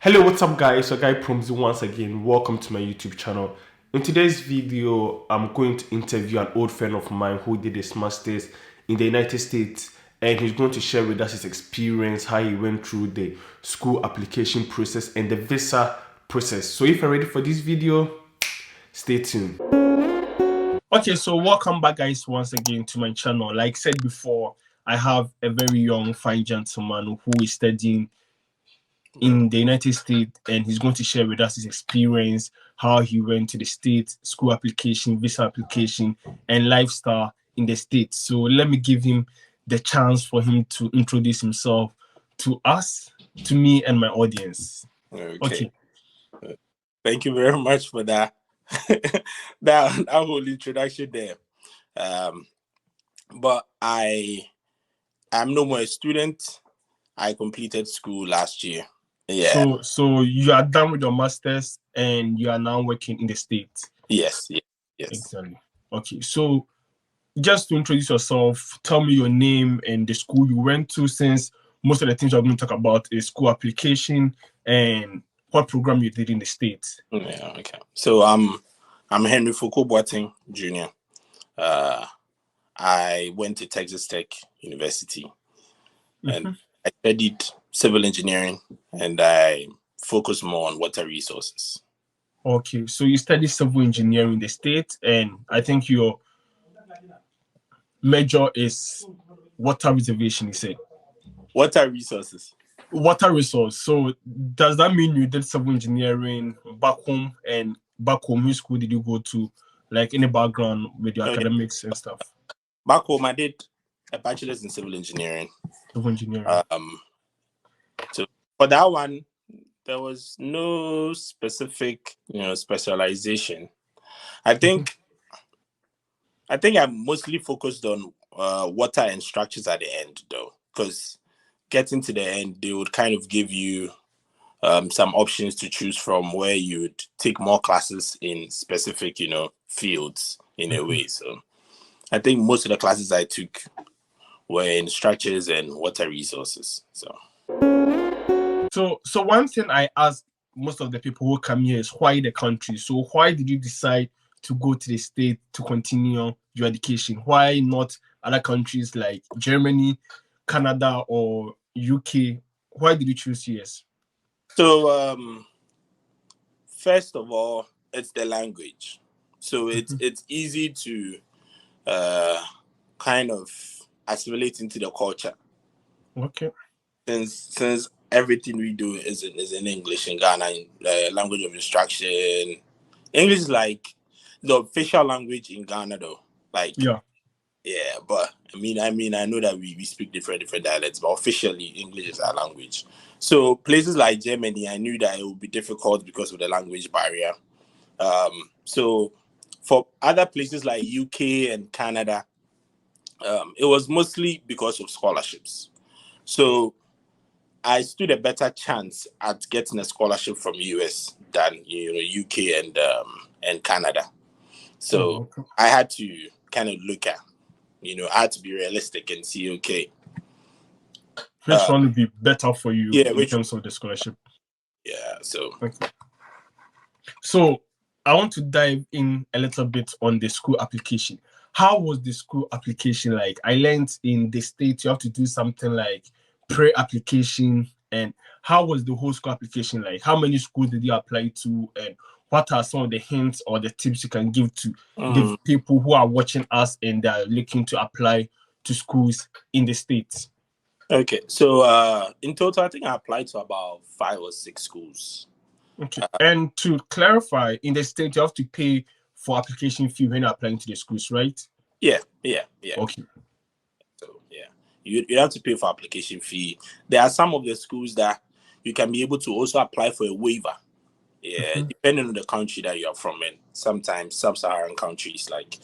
Hello, what's up guys? So guy Promzy once again. Welcome to my YouTube channel. In today's video, I'm going to interview an old friend of mine who did his masters in the United States, and he's going to share with us his experience, how he went through the school application process and the visa process. So if you're ready for this video, stay tuned. Okay, so welcome back guys once again to my channel. Like I said before, I have a very young fine gentleman who is studying in the United States, and he's going to share with us his experience, how he went to the States, school application, visa application, and lifestyle in the States. So let me give him the chance for him to introduce himself to us, to me, and my audience. Okay. Thank you very much for that. that whole introduction there. But I'm no more a student. I completed school last year. Yeah. So you are done with your masters and you are now working in the States. Yes. Exactly. Okay. So just to introduce yourself, tell me your name and the school you went to, since most of the things we're going to talk about is school application and what program you did in the States. Yeah. Okay. So I'm Henry Foucault Boateng Jr. I went to Texas Tech University, and I studied civil engineering, and I focus more on water resources. Okay, so you study civil engineering in the States, and I think your major is water reservation, you said? Water resources. Water resource. So does that mean you did civil engineering back home, and back home, which school did you go to? Like any background with your academics and stuff? Back home, I did a bachelor's in civil engineering. Civil engineering. So for that one, there was no specific, specialization. I think I mostly focused on water and structures at the end, though, because getting to the end, they would kind of give you some options to choose from, where you would take more classes in specific, fields in a way. So I think most of the classes I took were in structures and water resources. So one thing I ask most of the people who come here is, why the country? So why did you decide to go to the States to continue your education? Why not other countries like Germany, Canada, or UK? Why did you choose US? So first of all, it's the language. So it's easy to kind of assimilate into the culture. Okay. Since everything we do is in English in Ghana, language of instruction. English is like the official language in Ghana, though. Like, yeah. But I know that we speak different dialects, but officially English is our language. So places like Germany, I knew that it would be difficult because of the language barrier. So for other places like UK and Canada, it was mostly because of scholarships. So I stood a better chance at getting a scholarship from US than UK and Canada. So I had to kind of look at, I had to be realistic and see, okay, which one would be better for you in terms of the scholarship? Yeah. So I want to dive in a little bit on the school application. How was the school application like? I learned in the States you have to do something like pre-application. And how was the whole school application like? How many schools did you apply to? And what are some of the hints or the tips you can give to the people who are watching us and they are looking to apply to schools in the States? Okay, so in total, I think I applied to about 5 or 6 schools. Okay, and to clarify, in the States, you have to pay for application fee when you're applying to the schools, right? Yeah. Okay. So, yeah, you have to pay for application fee. There are some of the schools that you can be able to also apply for a waiver. Yeah, depending on the country that you are from. And sometimes sub-Saharan countries, like,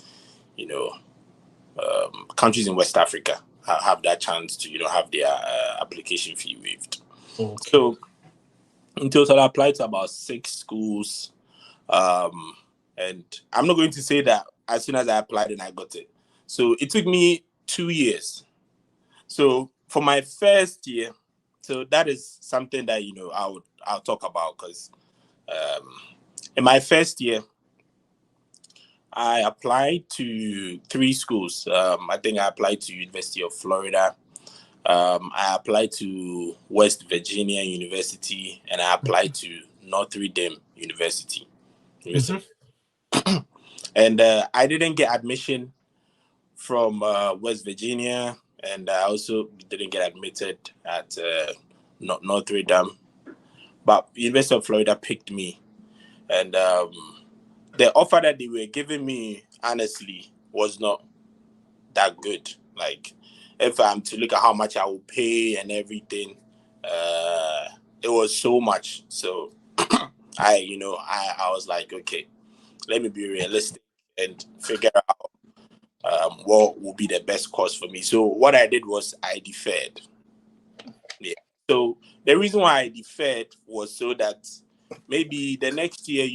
countries in West Africa have that chance to, have their application fee waived. Okay. So in total, I applied to about 6 schools. And I'm not going to say that as soon as I applied and I got it. So it took me 2 years. So for my first year, so that is something that, I would I'll talk about, because in my first year, I applied to 3 schools. I think I applied to University of Florida. I applied to West Virginia University, and I applied to Notre Dame University. And I didn't get admission from West Virginia, and I also didn't get admitted at Notre Dame. But University of Florida picked me, and the offer that they were giving me, honestly, was not that good. Like, if I'm to look at how much I will pay and everything, it was so much. So I was like, okay, let me be realistic and figure out what will be the best course for me. So what I did was I deferred. Yeah. So the reason why I deferred was so that maybe the next year,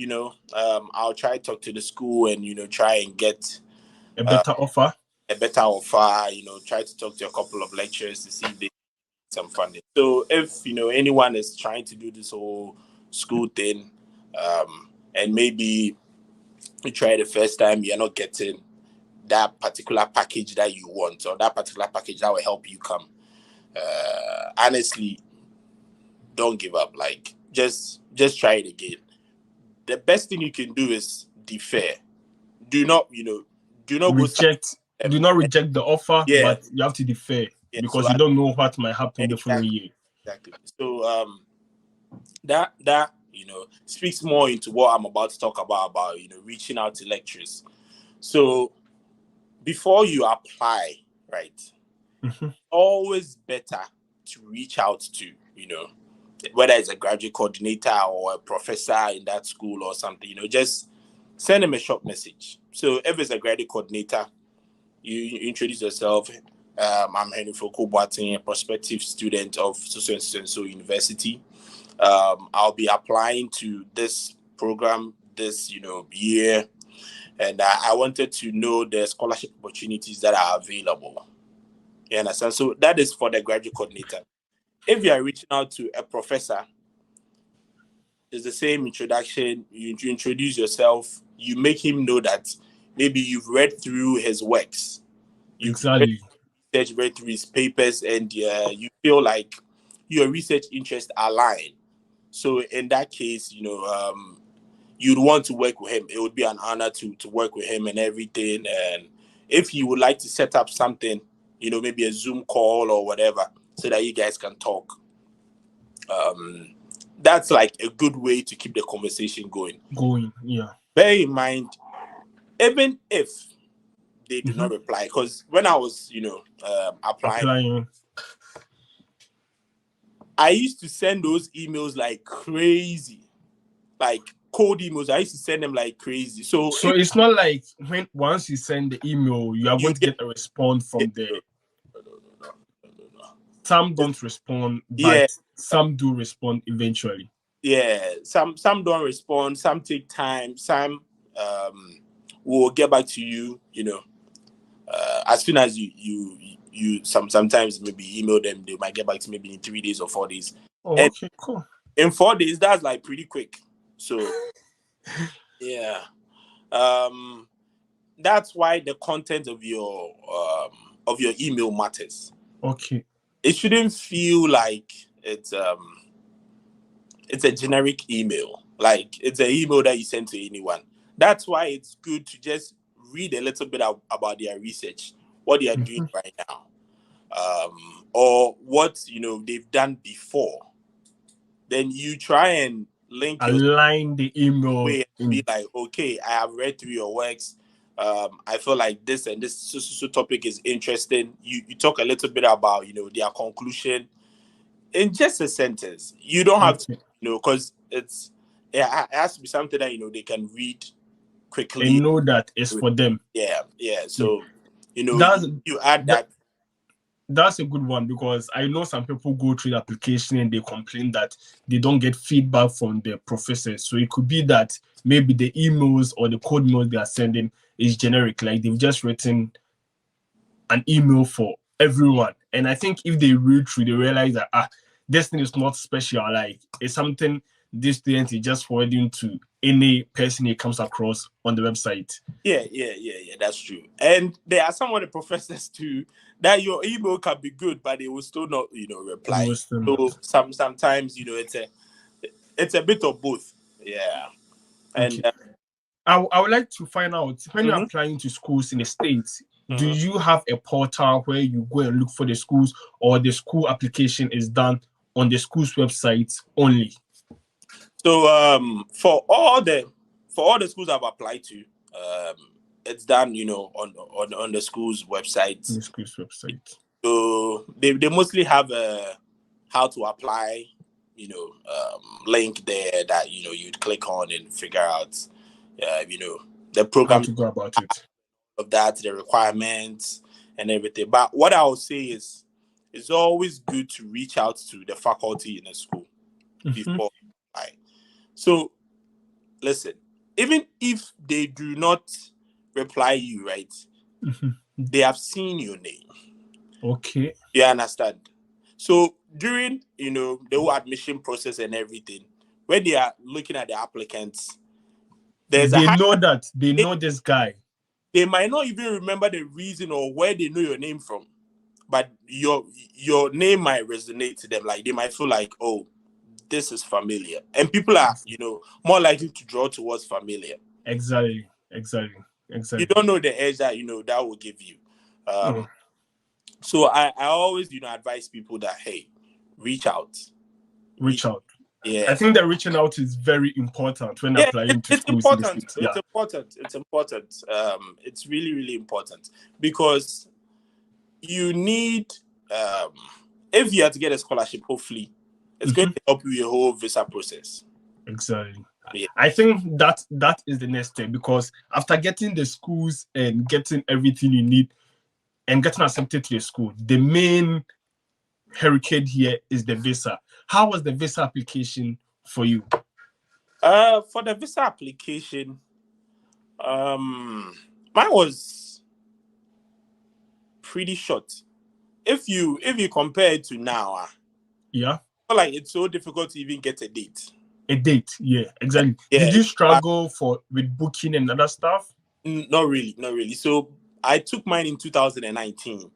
I'll try to talk to the school and, try and get a better offer. Try to talk to a couple of lecturers to see if they get some funding. So if, anyone is trying to do this whole school thing, and maybe you try the first time, you're not getting that particular package that you want, or that particular package that will help you come, honestly, don't give up. Like, just try it again. The best thing you can do is defer. Do not reject. Do not reject the offer, yeah, but you have to defer, because so you don't know what might happen the following year. Exactly. So that speaks more into what I'm about to talk about reaching out to lecturers. So before you apply, right, always better to reach out to, whether it's a graduate coordinator or a professor in that school or something, just send them a short message. So if it's a graduate coordinator, you introduce yourself. I'm Henry Foko Boateng, a prospective student of so university. I'll be applying to this program this, year, and I wanted to know the scholarship opportunities that are available. You understand? So that is for the graduate coordinator. If you are reaching out to a professor, it's the same introduction. You introduce yourself. You make him know that maybe you've read through his works. You've read through his papers, and you feel like your research interests align. So in that case, you'd want to work with him. It would be an honor to work with him and everything. And if you would like to set up something, maybe a Zoom call or whatever, so that you guys can talk, that's like a good way to keep the conversation going. Yeah. Bear in mind, even if they do not reply, because when I was, applying, I used to send those emails like crazy, like cold emails. I used to send them like crazy. So it's not like once you send the email, you are going to get a response from there. No. Some don't respond, but some do respond eventually. Yeah, some don't respond. Some take time. Some will get back to you. As soon as you sometimes maybe email them, they might get back to maybe in 3 days or 4 days. Oh, okay, cool. In 4 days, that's like pretty quick. So yeah, that's why the content of your email matters. Okay. It shouldn't feel like it's a generic email. Like it's an email that you send to anyone. That's why it's good to just read a little bit about their research, what they are doing right now, or what they've done before. Then you try and align the email and be like, okay, I have read through your works. I feel like this and this topic is interesting. You talk a little bit about their conclusion in just a sentence. You don't have to because it has to be something that you can read quickly and know that it's for them. Yeah. So you add that. That's a good one, because I know some people go through the application and they complain that they don't get feedback from their professors. So it could be that maybe the emails or the code mails they are sending is generic, like they've just written an email for everyone. And I think if they read through, they realize that this thing is not special. Like, it's something this student is just forwarding to any person he comes across on the website. Yeah, that's true. And there are some of the professors too that your email can be good, but they will still not, reply. So sometimes, it's a bit of both. Yeah. And okay. I would like to find out, when you're applying to schools in the States, do you have a portal where you go and look for the schools, or the school application is done on the school's website only? So for all the schools I've applied to, it's done, on the school's website. On the school's website. So they mostly have a how to apply, link there that you'd click on and figure out, the program, how to go about it, of that, the requirements and everything. But what I would say is, it's always good to reach out to the faculty in the school before. So listen, even if they do not reply you, right, they have seen your name. Okay. You understand? So during, the whole admission process and everything, when they are looking at the applicants, they know this guy. They might not even remember the reason or where they know your name from, but your name might resonate to them. Like, they might feel like, oh, this is familiar, and people are, more likely to draw towards familiar. Exactly. You don't know the edge that that will give you. So I always advise people that, hey, reach out. Yeah, I think that reaching out is very important when applying to schools. It's important. It's really, really important, because you need, if you have to get a scholarship, hopefully it's going to help you your whole visa process. Exactly. Yeah. I think that is the next step, because after getting the schools and getting everything you need and getting accepted to a school, the main hurricane here is the visa. How was the visa application for you? For the visa application, mine was pretty short. If you compare it to now, yeah, like, it's so difficult to even get a date. A date, yeah, exactly. Yeah. Did you struggle with booking and other stuff? Not really. So I took mine in 2019,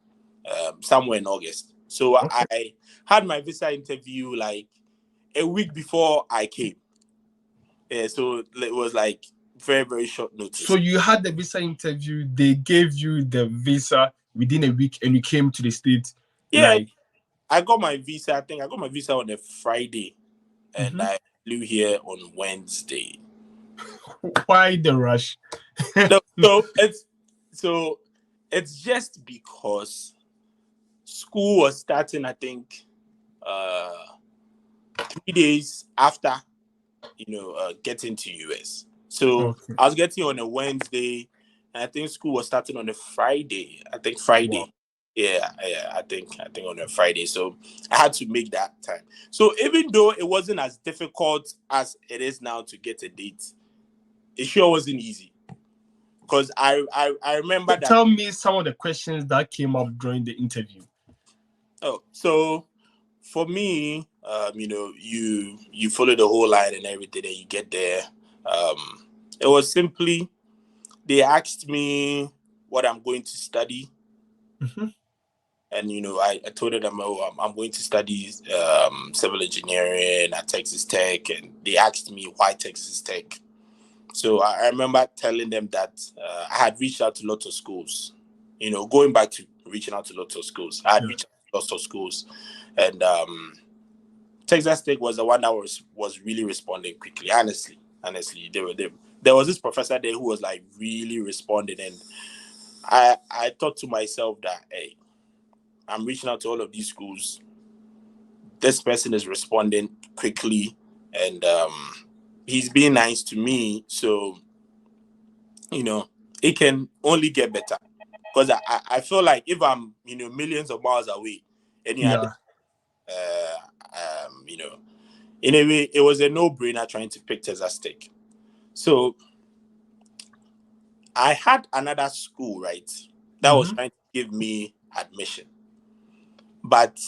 somewhere in August. So okay. I had my visa interview like a week before I came. Yeah, so it was like very, very short notice. So you had the visa interview, they gave you the visa within a week, and you came to the States? Yeah, I got my visa. I think I got my visa on a Friday, and I flew here on Wednesday. Why the rush? So it's just because school was starting, I think, 3 days after, getting to US. So okay. I was getting on a Wednesday, and I think school was starting on a Friday. I think Friday. Wow. Yeah. I think on a Friday. So I had to make that time. So even though it wasn't as difficult as it is now to get a date, it sure wasn't easy. Because I remember that. Tell me some of the questions that came up during the interview. Oh, so for me, you follow the whole line and everything, and you get there. It was simply, they asked me what I'm going to study. And, I told them, I'm going to study civil engineering at Texas Tech. And they asked me why Texas Tech. So I remember telling them that I had reached out to lots of schools, going back to reaching out to lots of schools. I had reached out to lots of schools. And Texas Tech was the one that was really responding quickly. Honestly, there was this professor there who was like really responding. And I thought to myself that, hey, I'm reaching out to all of these schools. This person is responding quickly, and he's being nice to me. So, it can only get better. Because I feel like if I'm, millions of miles away, in a way, it was a no-brainer trying to pick Texas Tech. So I had another school, right, that was trying to give me admission. but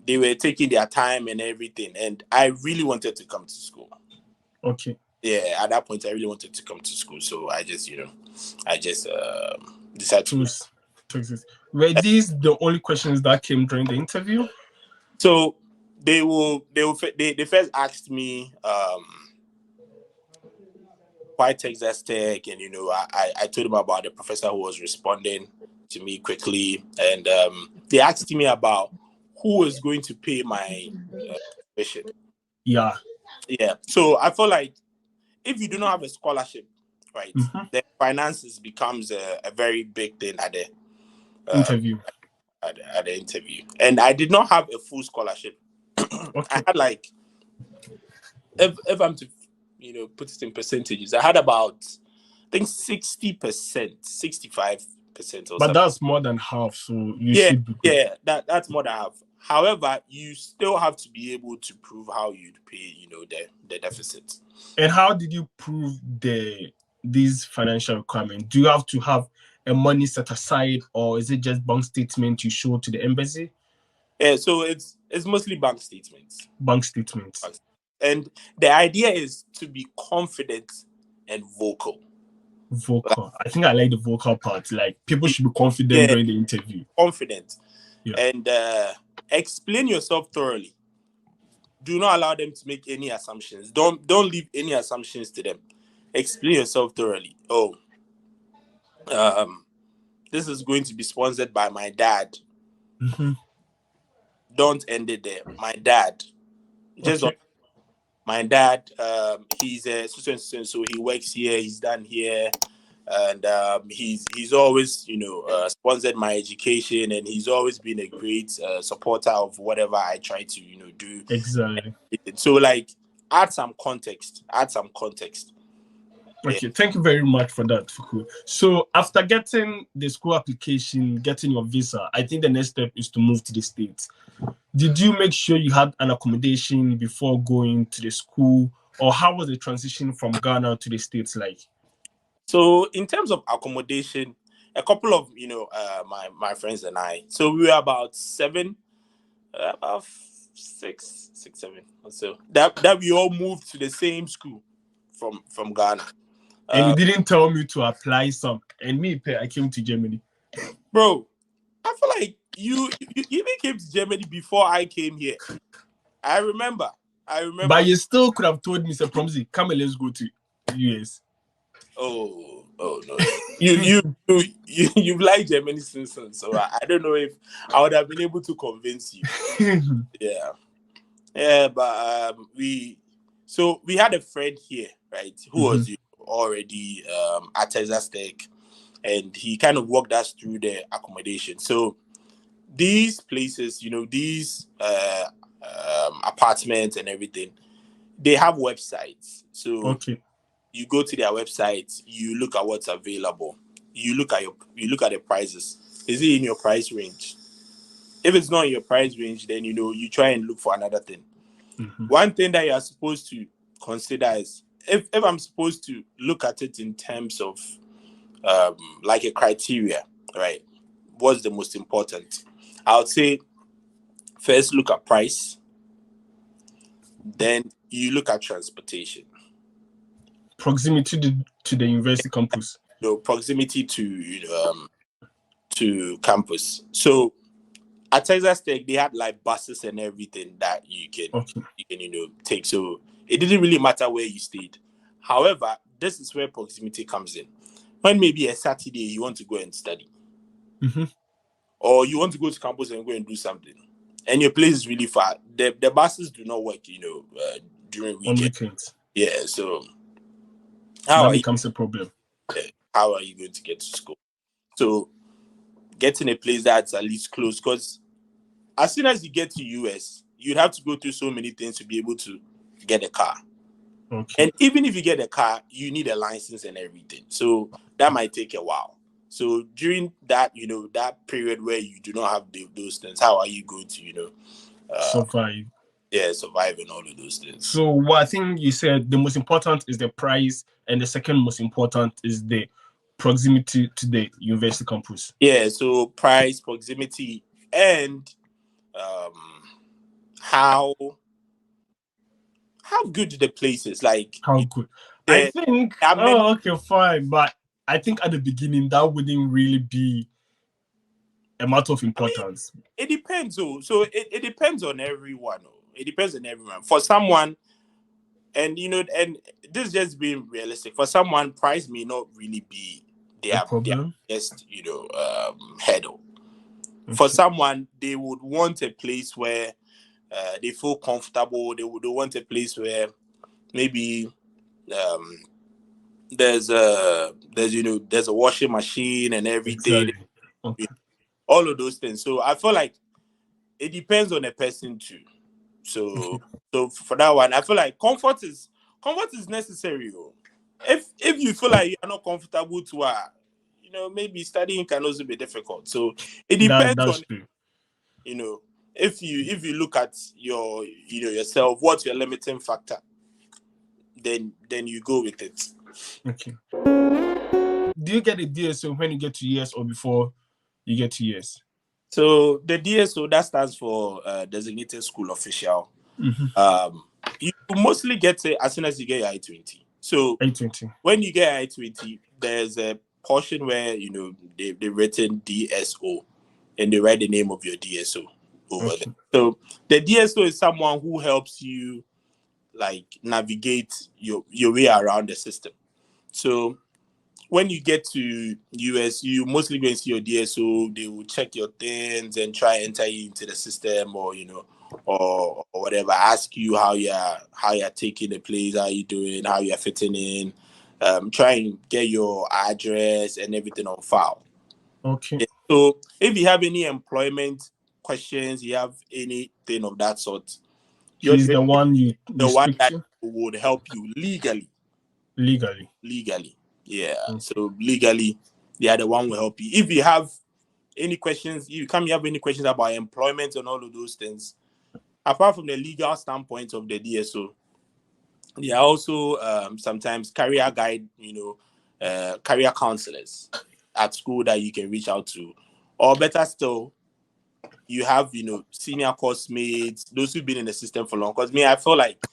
they were taking their time and everything, and I really wanted to come to school. Okay. Yeah, at that point, I really wanted to come to school, so I just decided to. Were these the only questions that came during the interview? So they first asked me why Texas Tech, and I told them about the professor who was responding to me quickly, and they asked me about who was going to pay my tuition. Yeah. So I feel like if you do not have a scholarship, right, then finances becomes a very big thing at the interview. At the interview, and I did not have a full scholarship. Okay. I had like, if I'm to put it in percentages, I had about, I think 60%, 65% or something. But that's more than half, so you should be good. Yeah, that's more than half. However, you still have to be able to prove how you'd pay, the deficit. And how did you prove these financial requirements? Do you have to have a money set aside, or is it just bank statement you show to the embassy? Yeah, so it's mostly bank statements. Bank statements. And the idea is to be confident and vocal. Vocal. I think I like the vocal part. Like, people should be confident during the interview. Confident. Yeah. And explain yourself thoroughly. Do not allow them to make any assumptions. Don't leave any assumptions to them. Explain yourself thoroughly. This is going to be sponsored by my dad. Don't end it there. My dad. Just don't. My dad, he's a student, so he works here, he's done here, and he's always, sponsored my education, and he's always been a great supporter of whatever I try to, do. Exactly. So, like, add some context. Okay, thank you very much for that, Fuku. So after getting the school application, getting your visa, I think the next step is to move to the States. Did you make sure you had an accommodation before going to the school, or how was the transition from Ghana to the States like? So in terms of accommodation, a couple of my friends and I, so we were about six, seven or so that we all moved to the same school from Ghana. And you didn't tell me to apply some. And me, I came to Germany. Bro, I feel like you even came to Germany before I came here. I remember. But you still could have told me, Sir Promzy, come and let's go to US. Oh no. You've liked Germany since, so I don't know if I would have been able to convince you. Yeah, but we had a friend here, right, who was already at Texas Tech, and he kind of walked us through the accommodation. So these places, these apartments and everything, they have websites. So you go to their website, you look at what's available, you look at the prices. Is it in your price range? If it's not in your price range, then you try and look for another thing. One thing that you are supposed to consider is, if I'm supposed to look at it in terms of like a criteria, right? What's the most important? I would say first look at price, then you look at transportation. Proximity to the university campus. Proximity to campus. So at Texas Tech, they had like buses and everything that you can take. So it didn't really matter where you stayed. However, this is where proximity comes in. When maybe a Saturday you want to go and study, or you want to go to campus and go and do something, and your place is really far, the buses do not work, during weekends. Yeah, so that becomes a problem. How are you going to get to school? So getting a place that's at least close, because as soon as you get to US, you'd have to go through so many things to be able to get a car. And even if you get a car, you need a license and everything. So that might take a while. So during that, that period where you do not have those things, how are you going to, survive? Yeah, survive and all of those things. So what I think you said, the most important is the price, and the second most important is the proximity to the university campus. Yeah, so price, proximity, and how good the place is. Like, how good? I think. Okay, fine. But I think at the beginning that wouldn't really be a matter of importance. I mean, it depends. So it depends on everyone. It depends on everyone. For someone, and and this just being realistic. For someone, price may not really be their best, hurdle. Okay. For someone, they would want a place where they feel comfortable. They would want a place where maybe there's a washing machine and everything. Exactly. Okay. All of those things. So I feel like it depends on the person too. So for that one, I feel like comfort is necessary. If you feel like you're not comfortable to maybe studying can also be difficult. So it depends on true. If you look at your yourself, what's your limiting factor, then you go with it. Okay. Do you get a DSO when you get to US or before you get to US? So the DSO, that stands for Designated School Official. Mm-hmm. You mostly get it as soon as you get your I-20. So I-20. When you get I-20, there's a portion where they've written DSO, and they write the name of your DSO over there. So the DSO is someone who helps you like navigate your way around the system. So when you get to US, you mostly go and see your DSO. They will check your things and try and enter you into the system, or or whatever. Ask you how you're taking the place, how you doing, how you're fitting in. Try and get your address and everything on file. Okay. Yeah. So if you have any employment questions, you have anything of that sort, he's the one that would help you legally. Yeah. Okay. So legally, they are the one who will help you. If you have any questions, you have any questions about employment and all of those things, apart from the legal standpoint of the DSO, they are also sometimes career guide, career counselors at school that you can reach out to. Or better still, you have, senior course mates, those who've been in the system for long. Because I feel like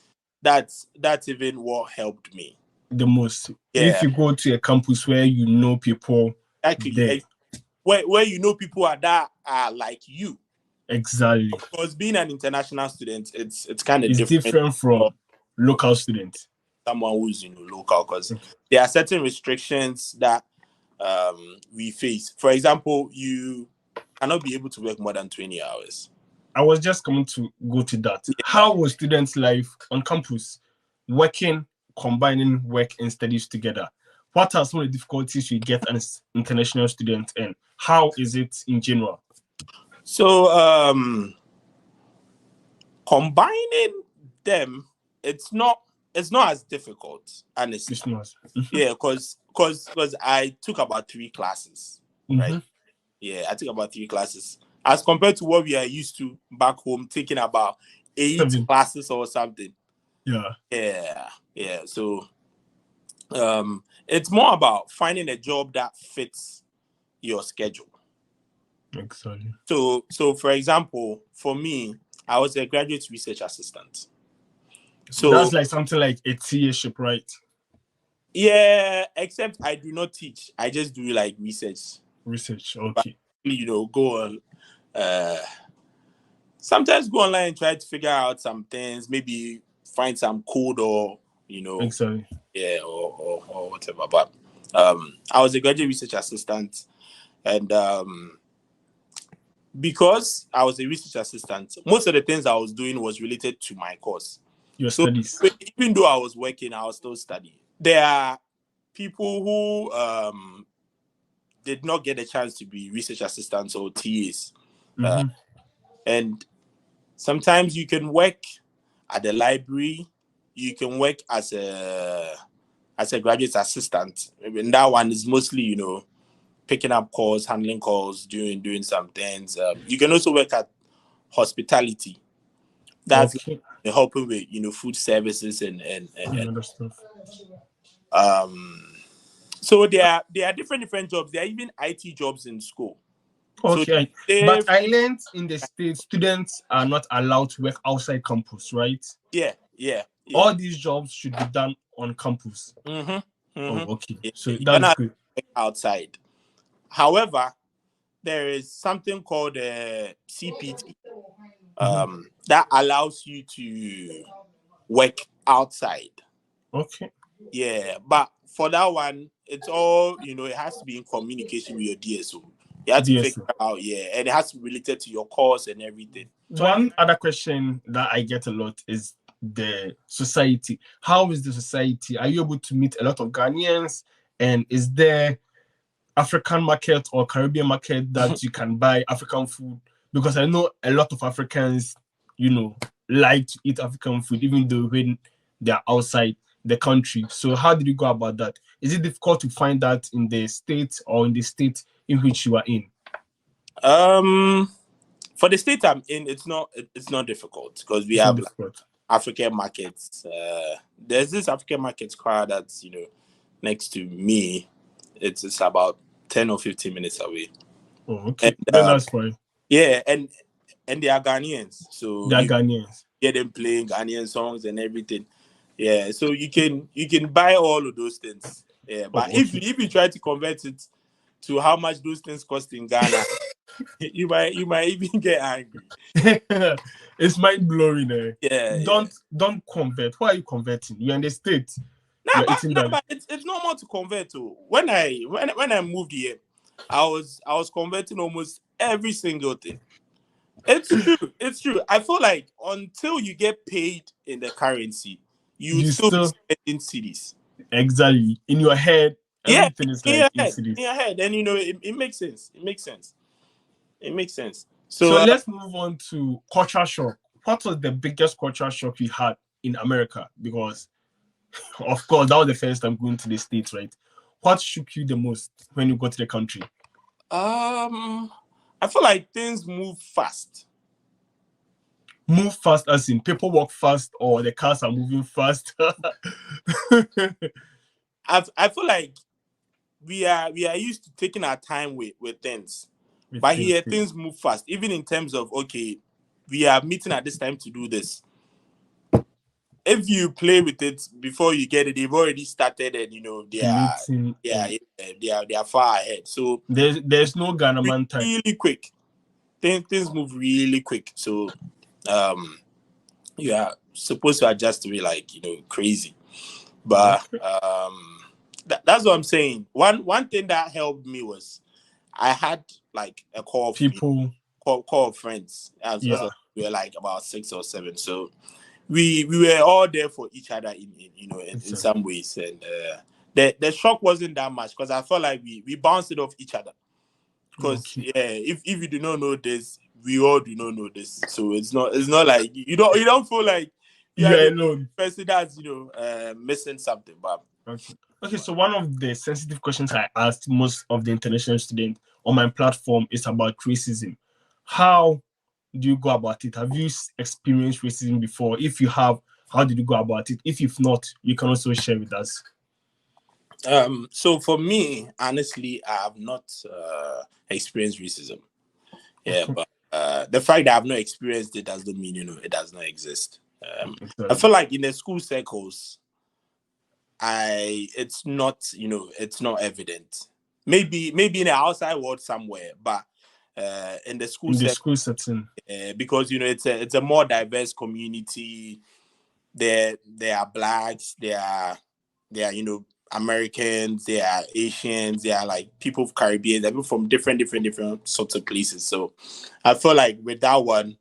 that's even what helped me the most. Yeah. If you go to a campus where you know people, exactly, where people that are like you. Exactly. Because being an international student, it's kind of different from local students. Someone who's local, because there are certain restrictions that we face. For example, you cannot be able to work more than 20 hours. I was just coming to go to that. Yeah. How was students' life on campus, combining work and studies together? What are some of the difficulties you get as international student, and how is it in general? So combining them, it's not as difficult, honestly. It's not. Yeah, because I took about 3 classes, right? Yeah, I took about 3 classes as compared to what we are used to back home, taking about 8 classes or something. Yeah. So it's more about finding a job that fits your schedule. Exactly. So for example, for me, I was a graduate research assistant. So that's like something like a TA-ship, right? Yeah, except I do not teach. I just do like research. Okay. But, go on. Sometimes go online and try to figure out some things. Maybe find some code or Exactly. Yeah, or whatever. But I was a graduate research assistant, and because I was a research assistant, most of the things I was doing was related to my course. Your studies. Even though I was working, I was still studying. There are people who did not get a chance to be research assistants or TAs. And sometimes you can work at the library, you can work as a graduate assistant. And that one is mostly, picking up calls, handling calls, doing some things. You can also work at hospitality. That's helping with, food services and other stuff. So there are different jobs. There are even IT jobs in school. Okay, so but I learned in the States, students are not allowed to work outside campus, right? Yeah. All these jobs should be done on campus. Oh, okay. So You're that's not good. outside. However, there is something called CPT that allows you to work outside. Okay. Yeah, but for that one, it's all, it has to be in communication with your DSO. You have to figure out, and it has to be related to your course and everything. One other question that I get a lot is the society. How is the society? Are you able to meet a lot of Ghanaians? And is there African market or Caribbean market that you can buy African food? Because I know a lot of Africans, like to eat African food, even though when they're outside the country. So how did you go about that? Is it difficult to find that in the state or in the state in which you are in? For the state I'm in, it's not difficult because we have African markets. There's this African market crowd that's next to me. It's about 10 or 15 minutes away. Oh, okay. Then that's fine. Yeah, and they are Ghanaians, so they are Ghanaians. Get them playing Ghanaian songs and everything. Yeah, so you can buy all of those things. Yeah, but if you try to convert it to how much those things cost in Ghana, you might even get angry. It's mind blowing, eh? Yeah. Don't convert. Why are you converting? You're in the States. But it's normal to convert to. When I moved here, I was converting almost every single thing. It's true. It's true. I feel like until you get paid in the currency, you still spending cedis. Exactly. In your head, everything is like in cedis. In your head, and it makes sense. It makes sense. So let's move on to culture shock. What was the biggest culture shock you had in America? Because, of course, that was the first time going to the States, right? What shook you the most when you got to the country? I feel like things move fast. Move fast as in people walk fast or the cars are moving fast? I feel like we are used to taking our time with things. But here things move fast. Even in terms of, okay, we are meeting at this time to do this. If you play with it before you get it, they've already started and they are far ahead. So there's no Ghana man time. Really quick. Things move really quick. So you are supposed to adjust to be like, crazy. But that's what I'm saying. One thing that helped me was I had like a call of people, call of friends. We were like about 6 or 7. So we were all there for each other in some ways. And the shock wasn't that much because I felt like we bounced it off each other. Because if you do not know this, we all do not know this. So it's not like you don't feel like you're alone. Person that's missing something. But okay. So one of the sensitive questions I asked most of the international students on my platform is about racism. How do you go about it? Have you experienced racism before? If you have, how did you go about it? If you've not, you can also share with us. So for me, honestly, I have not experienced racism. Yeah, but the fact that I've not experienced it doesn't mean it does not exist. I feel like in the school circles, it's not evident. Maybe in the outside world somewhere, but in the school setting, because it's a more diverse community. There are blacks, there are Americans, there are Asians, there are like people of Caribbean, people from different sorts of places. So I feel like with that one,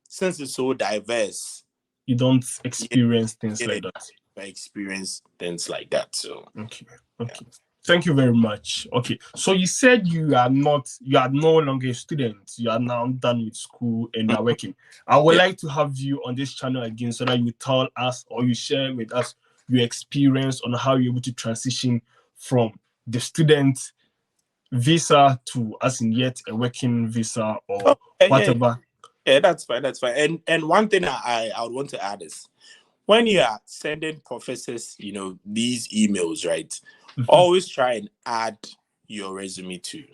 since it's so diverse, you don't experience things like that. I experience things like that. So okay. Thank you very much. Okay, so you said you are no longer a student. You are now done with school and you are working. I would like to have you on this channel again so that you tell us or you share with us your experience on how you're able to transition from the student visa to as in yet a working visa or whatever. Yeah, that's fine. And one thing I would want to add is when you are sending professors, these emails, right? Always try and add your resume too.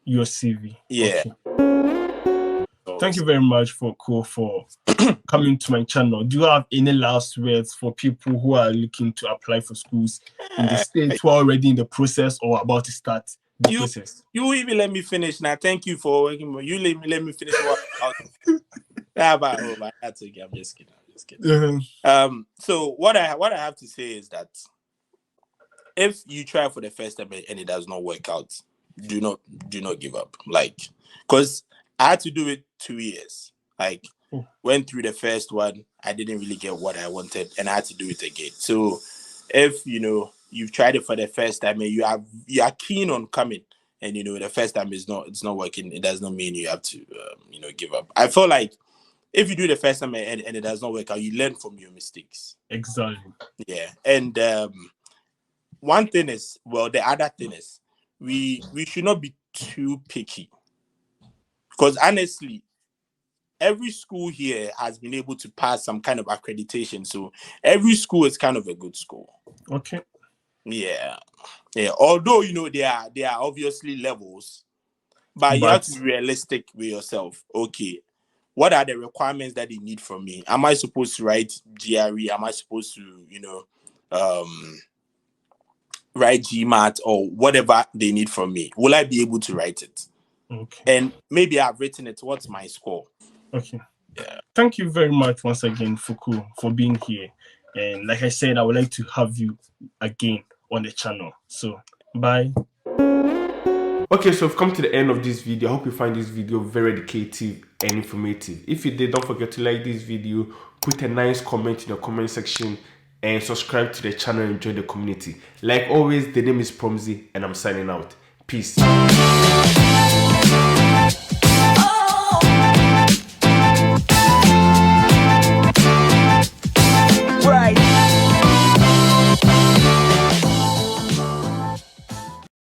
Your CV. Yeah. Okay. Thank you very much for coming to my channel. Do you have any last words for people who are looking to apply for schools in the States who are already in the process or about to start the process? You even let me finish now. Thank you for working. You let me finish what that's okay. I'm just kidding. So what I have to say is that if you try for the first time and it does not work out, do not give up. Like, because I had to do it 2 years. Like, went through the first one, I didn't really get what I wanted, and I had to do it again. So, if you've tried it for the first time and you are keen on coming, and the first time it's not working, it does not mean you have to give up. I feel like if you do the first time and it does not work out, you learn from your mistakes. Exactly. Yeah, and one thing is, the other thing is, we should not be too picky, because honestly, every school here has been able to pass some kind of accreditation, so every school is kind of a good school. Okay. Yeah. Although there are obviously levels, but you have to be realistic with yourself. Okay, what are the requirements that they need from me? Am I supposed to write GRE? Am I supposed to write GMAT or whatever they need from me? Will I be able to write it? Okay. And maybe I've written it. What's my score? Okay. Yeah. Thank you very much once again, Fuku, for being here. And like I said, I would like to have you again on the channel. So, bye. Okay, so we've come to the end of this video. I hope you find this video very educative and informative. If you did, don't forget to like this video, put a nice comment in the comment section, and subscribe to the channel and join the community. Like always, the name is Promzy, and I'm signing out. Peace.